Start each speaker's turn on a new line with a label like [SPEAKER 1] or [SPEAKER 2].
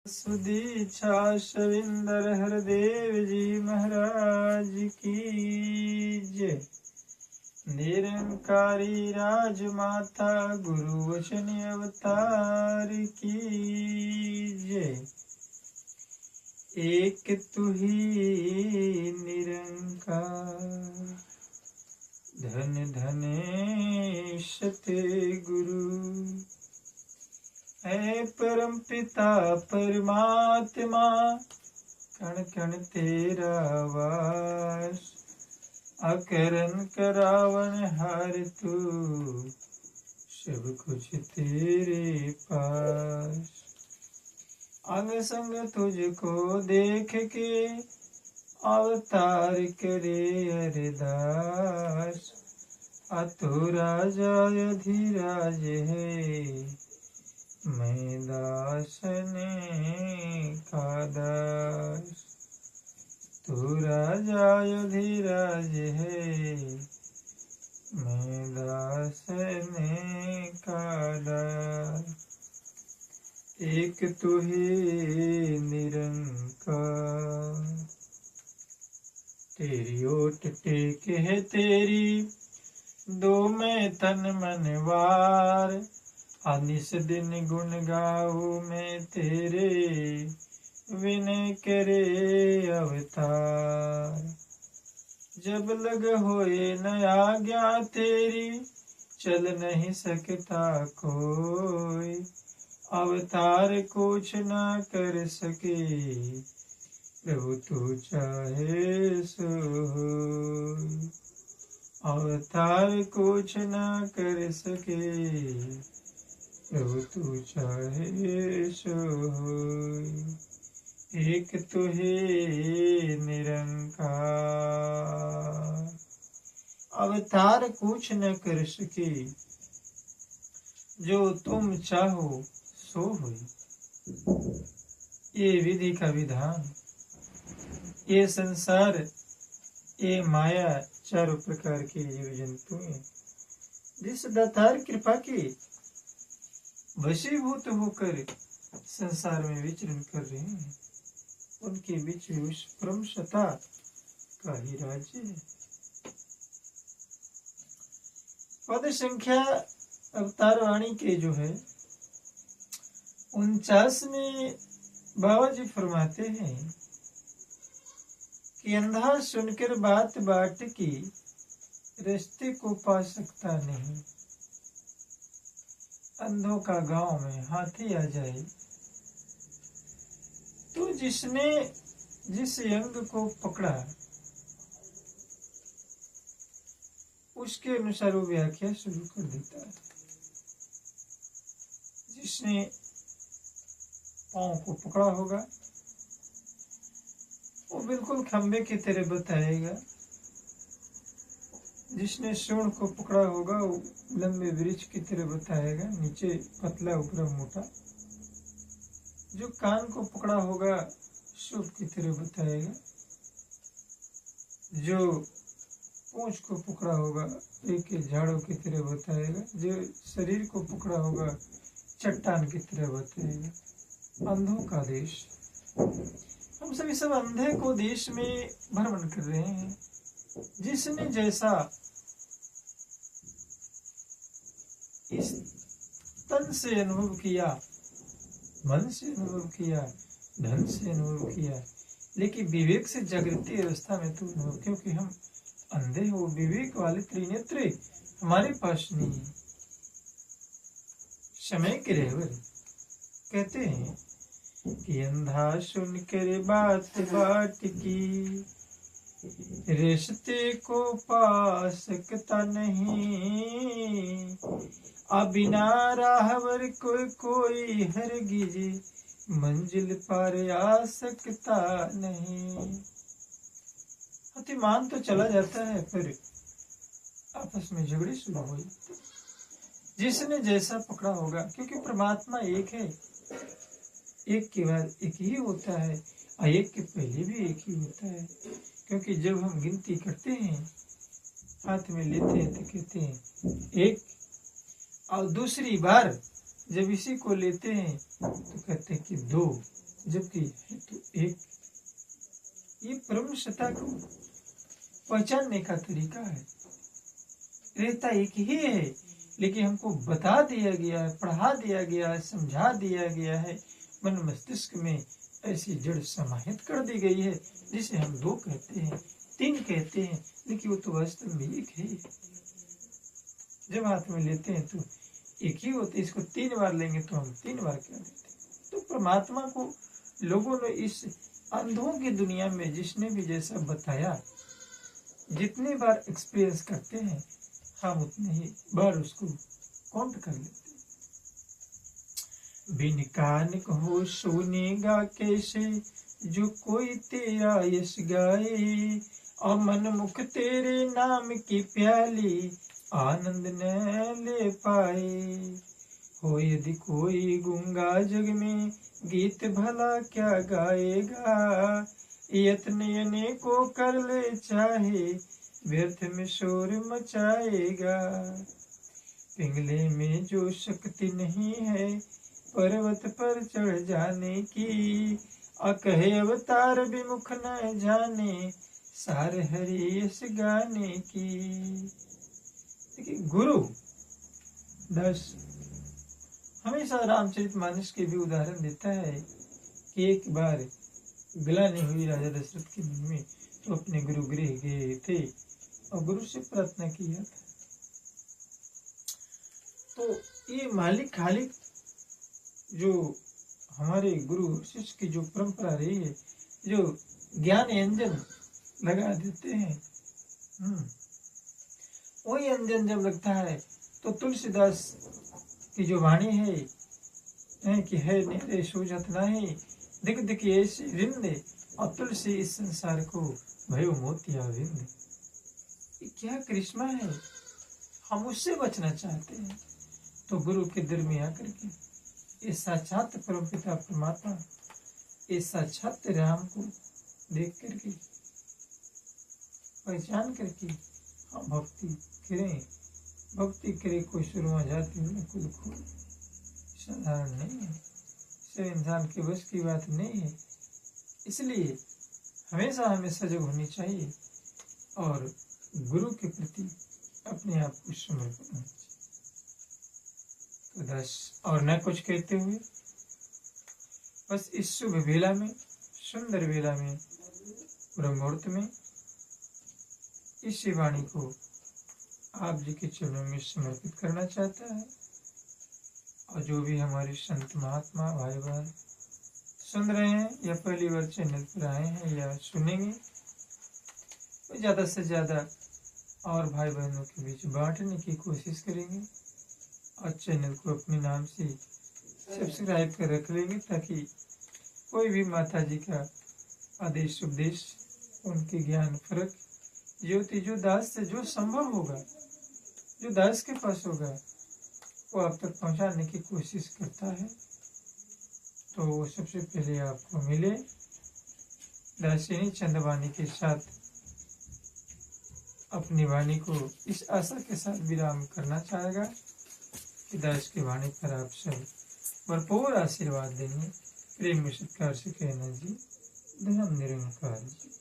[SPEAKER 1] सुदीक्षा शविंदर हरदेव जी महाराज की जय। निरंकारी राजमाता गुरु वचन अवतार की जय। एक तू ही निरंकार धन धन सत्य गुरु है परम पिता परमात्मा कण कण तेरा वास अकरन करावन हार तू सब कुछ तेरे पास। अंग संग तुझको देख के अवतार करे अरदास अतु राजा अधिराज है मैं दासने का दास। तू राजा अधिराज है मैं दासने का दास। एक तू ही निरंकार तेरी ओट टेक है तेरी दो मैं तन मन वार अनिस दिन गुण गाऊ मैं तेरे विनय करे अवतार। जब लग होए न आज्ञा तेरी चल नहीं सकता कोई अवतार कुछ न कर सके प्रभु तू चाहे सो होय। अवतार कुछ न कर सके प्रभु तू चाहे सो होय। एक तू ही निरंकार अवतार कुछ न कर सके जो तुम चाहो सो होय। ये विधि का विधान ये संसार ये माया चारों प्रकार के जीव जंतु हैं जिस दातार कृपा के वशीभूत होकर संसार में विचरण कर रहे हैं उनके बीच उस परम सत्ता का ही राज्य है। पद संख्या अवतार वाणी के जो है 49 में बाबा जी फरमाते हैं कि अंधा सुनकर बात बाट की रास्ते को पा सकता नहीं। अंधों का गांव में हाथी आ जाए तो जिसने जिस अंग को पकड़ा उसके अनुसार वो व्याख्या शुरू कर देता है। जिसने पांव को पकड़ा होगा वो बिल्कुल खंबे की तरह बताएगा। जिसने सूंड को पकड़ा होगा वो लंबे वृक्ष की तरह बताएगा, नीचे पतला ऊपर मोटा। जो कान को पकड़ा होगा सूप की तरह बताएगा। जो पूंछ को पकड़ा होगा एक झाड़ों की तरह बताएगा। जो शरीर को पकड़ा होगा चट्टान की तरह बताएगा। अंधों का देश, हम सभी सब अंधे को देश में भ्रमण कर रहे हैं। जिसने जैसा इस तन से अनुभव किया, मन से अनुभव किया, धन से अनुभव किया, लेकिन विवेक से जागृति अवस्था में तो अनुभव, क्योंकि हम अंधे हो विवेक वाले त्रिनेत्र हमारे पास नहीं है। समय के रहवर कहते हैं कि अंधा सुन कर बात बाट की रिश्ते को पा सकता नहीं। बिना राहवर कोई हरगिज मंजिल पार आ सकता नहीं। अतिमान तो चला जाता है पर आपस में झगड़े शुरू हो जाते। जिसने जैसा पकड़ा होगा, क्योंकि परमात्मा एक है, एक के बाद एक ही होता है और एक के पहले भी एक ही होता है। क्योंकि जब हम गिनती करते हैं हाथ में लेते हैं तो कहते हैं एक, और दूसरी बार जब इसी को लेते हैं तो कहते हैं कि 2, जबकि हेतु एक। ये ब्रह्म सत्ता को पहचानने का तरीका है। रहता एक ही है, लेकिन हमको बता दिया गया है, पढ़ा दिया गया है, समझा दिया गया है, मन मस्तिष्क में ऐसी जड़ समाहित कर दी गई है, जिसे हम दो कहते हैं, तीन कहते हैं, लेकिन वो तो वास्तव में एक है। जब हाथ में लेते हैं तो एक ही होते, इसको 3 बार लेंगे तो हम 3 बार क्या लेते हैं। तो परमात्मा को लोगों ने इस अंधों की दुनिया में जिसने भी जैसा बताया, जितनी बार एक्सपीरियंस करते हैं, हम उतने ही बार उसको काउंट कर लेते हैं। बिन कान कहो सुनेगा कैसे, जो कोई तेरा यश गाए, और मन मुख तेरे नाम की प्याली, आनंद न ले पाए। हो यदि कोई गूंगा जग में, गीत भला क्या गाएगा, यत्न को कर ले चाहे, व्यर्थ में शोर मचाएगा। पिंगले में जो शक्ति नहीं है, पर्वत पर चढ़ जाने की, अकहे अवतार विमुख न जाने, सार हरि यश गाने की। देखिए, गुरु दस हमेशा रामचरितमानस के भी उदाहरण देता है कि एक बार ग्लानि हुई राजा दशरथ के मन में, तो अपने गुरु गृह गए थे और गुरु से प्रार्थना किया था। तो ये मालिक खालिक जो हमारे गुरु शिष्य की जो परंपरा रही है, जो ज्ञान अंजन लगा देते हैं, वही अंजन जब लगता है तो तुलसीदास की जो वाणी है कि है नेरे सूझत नहीं, दिख दिख ऐसे रिंदे, और तुलसी इस संसार को भयो मोतिया विंद। क्या करिश्मा है, हम उससे बचना चाहते हैं तो गुरु के दर में आकर के ये साक्षात परमपिता परमात्मा, ये साक्षात राम को देख करके पहचान करके हम भक्ति करें। भक्ति करे कोई शुरुआ जाती है, खुद खोल, साधारण नहीं है, सिर्फ इंसान के बस की बात नहीं है। इसलिए हमेशा हमें सजग होनी चाहिए और गुरु के प्रति अपने आप को समर्पित होना चाहिए। तो बस और न कुछ कहते हुए, बस इस शुभ वेला में, सुंदर वेला में, ब्रह्ममुहूर्त में इस वाणी को आप जी के चरणों में समर्पित करना चाहता है। और जो भी हमारे संत महात्मा भाई बहन सुन रहे हैं या पहली बार चैनल पर आए हैं या सुनेंगे, तो ज़्यादा से ज़्यादा और भाई बहनों के बीच बांटने की कोशिश करेंगे और चैनल को अपने नाम से सब्सक्राइब कर रख लेंगे, ताकि कोई भी माता जी का आदेश उपदेश, उनके ज्ञान फर्क, ज्योति जो दास से जो संभव होगा, जो दास के पास होगा, वो आप तक पहुंचाने की कोशिश करता है। तो वो सबसे पहले आपको मिले। दासिनी चंदवानी के साथ अपनी वाणी को इस आशा के साथ विराम करना चाहेगा कि दास की वाणी पर आप सब भरपूर आशीर्वाद देंगे। प्रेम सत्कार से कहना जी, धर्म निरंकार जी।